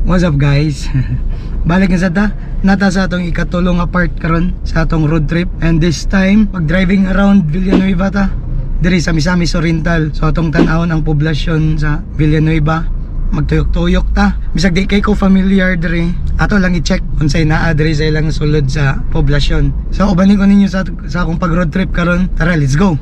What's up guys? Balik na sa nata sa atong ikatulong apart karon sa atong road trip, and this time mag driving around Villanueva ta diri sa Misamis Oriental. So atong tan-awon ang poblasyon sa Villanueva, magtuyok-tuyok ta bisag di kay ko familiar diri, ato lang i-check unsay naa diri sa ilang sulod sa poblasyon. So ubanin ko ninyo sa akong pag road trip karon. Tara, let's go.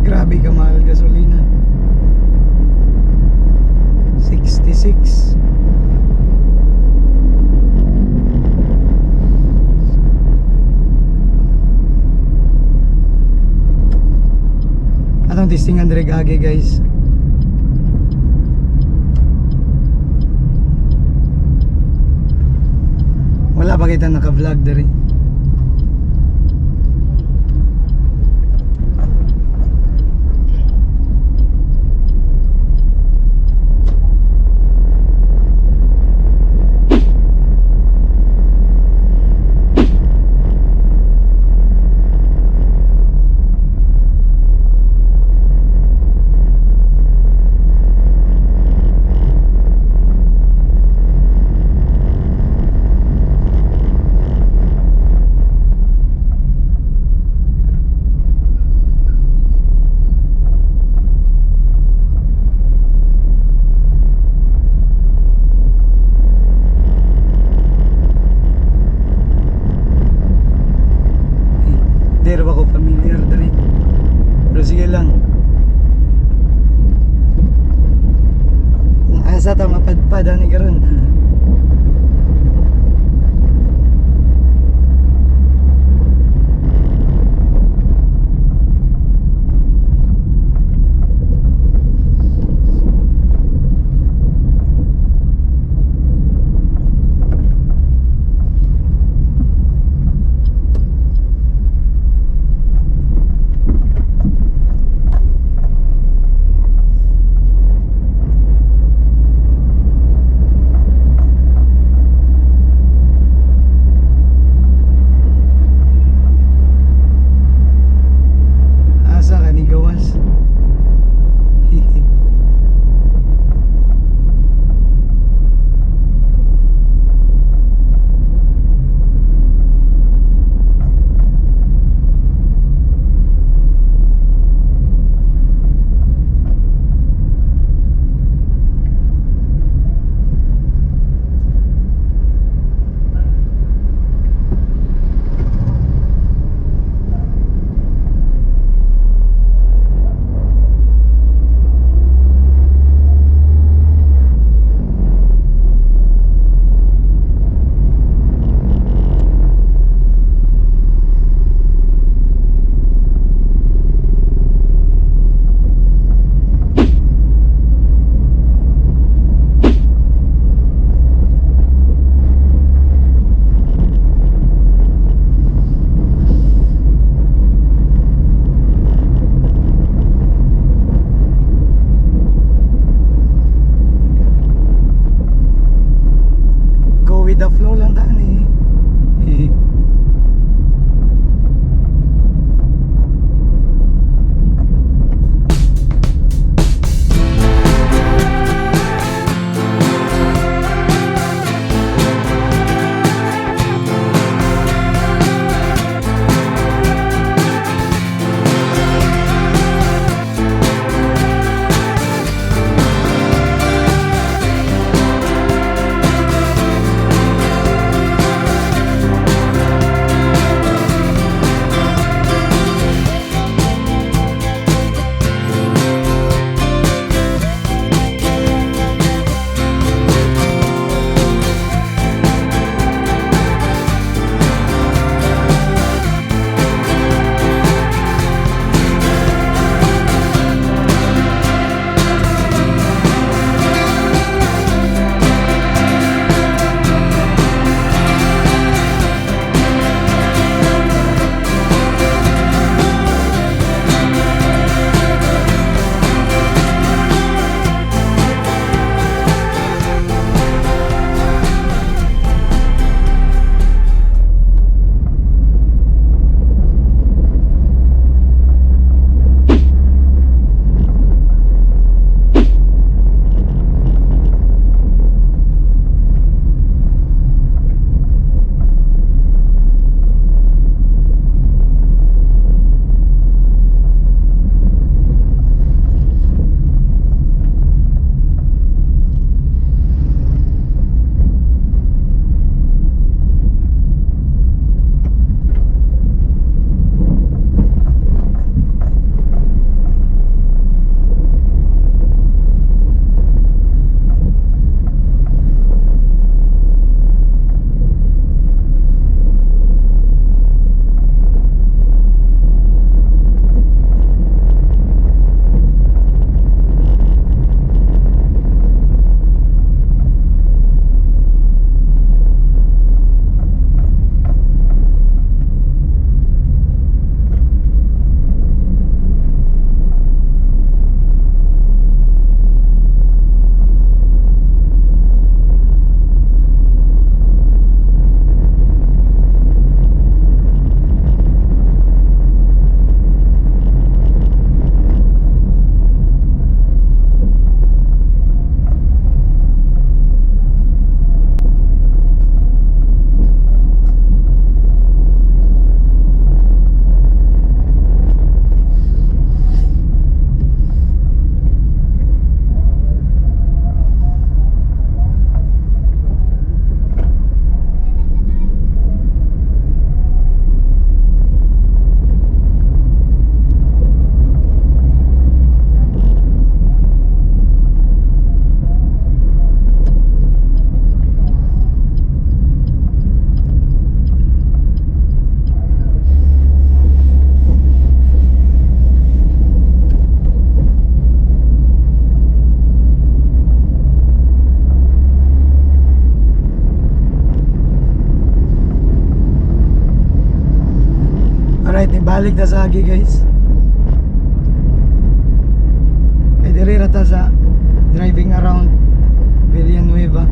Grabe ka mahal gasolina. 66. Atong testingan dire gagi guys. Wala pa kita naka-vlog dire. Hindi ba ko familiar dali, pero sige lang. Kung asa ta mapadpada ni karon. balik na sa agi guys. Kaya diri rata sa driving around Villanueva.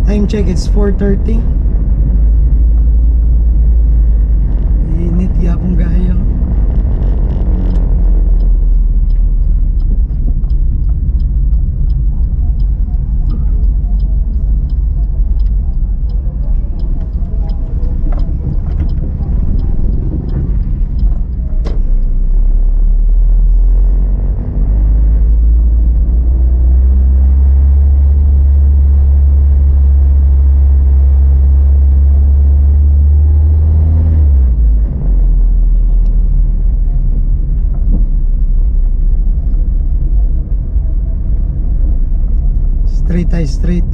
Time check, it's 4:30. Init yapong gayo. Straight tayo, straight.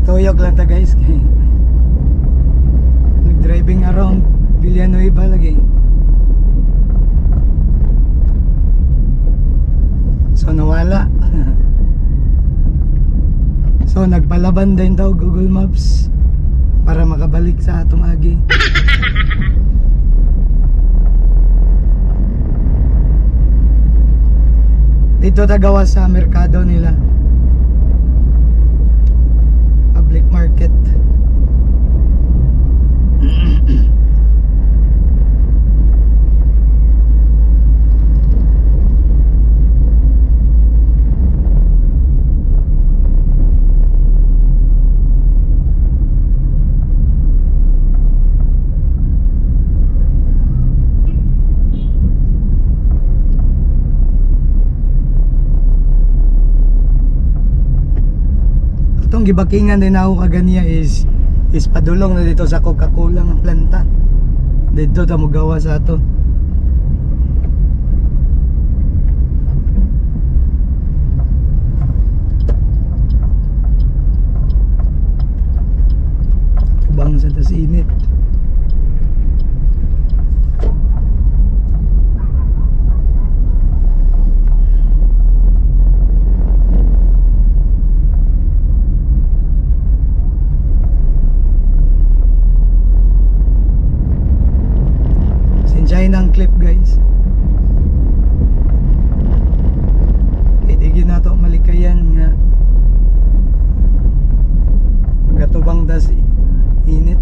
Tuyok lang ta guys. Nag-driving around Villanueva lagi. So nawala. So nagpalaban din daw Google Maps para makabalik sa atong agi. Dito tagawa sa merkado nila. Public market. Itong gibakingan din ako kaganiya is padulong na dito sa Coca-Cola ng planta. Dito ta mo gawa sa ato. Bang sa tas init. Ng clip guys. Kaya na to malikayan nga gatubang das init.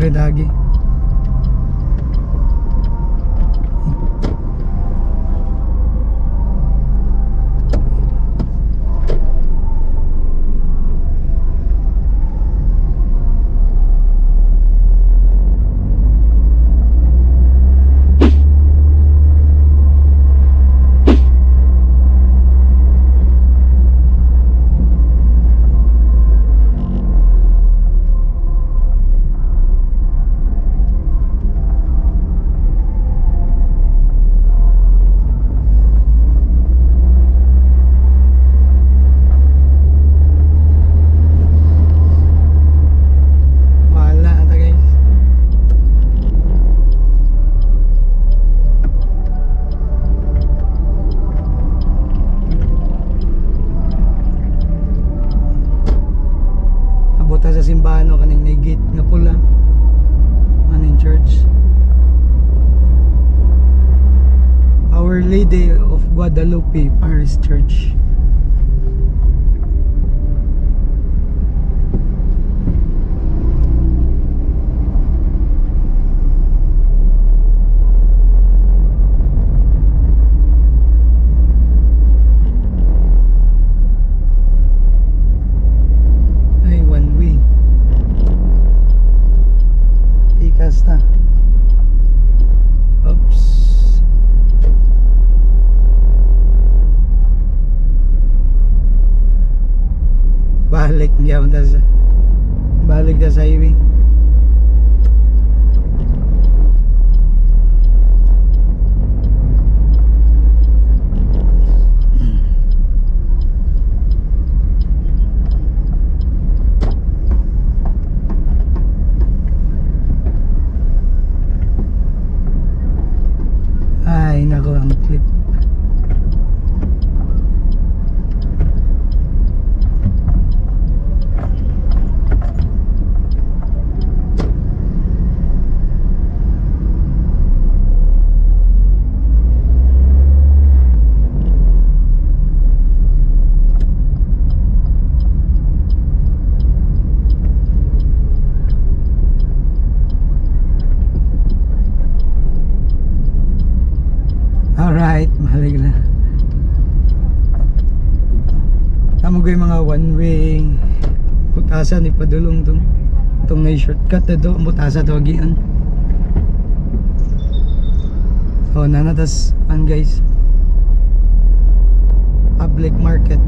Dagi. sa simbahan no kaning may gate nga pula. Maning church. Our Lady of Guadalupe Parish Church. Ay, one way. Pikas na. Oops. Balik niya balik na sa highway. Ay nako, ang clip. Alright, mahalig na. Tamo ko yung mga one way. Butasan, ipadulong itong may shortcut na ito. Butasa ito, agian. So, nanatas, guys. Public market.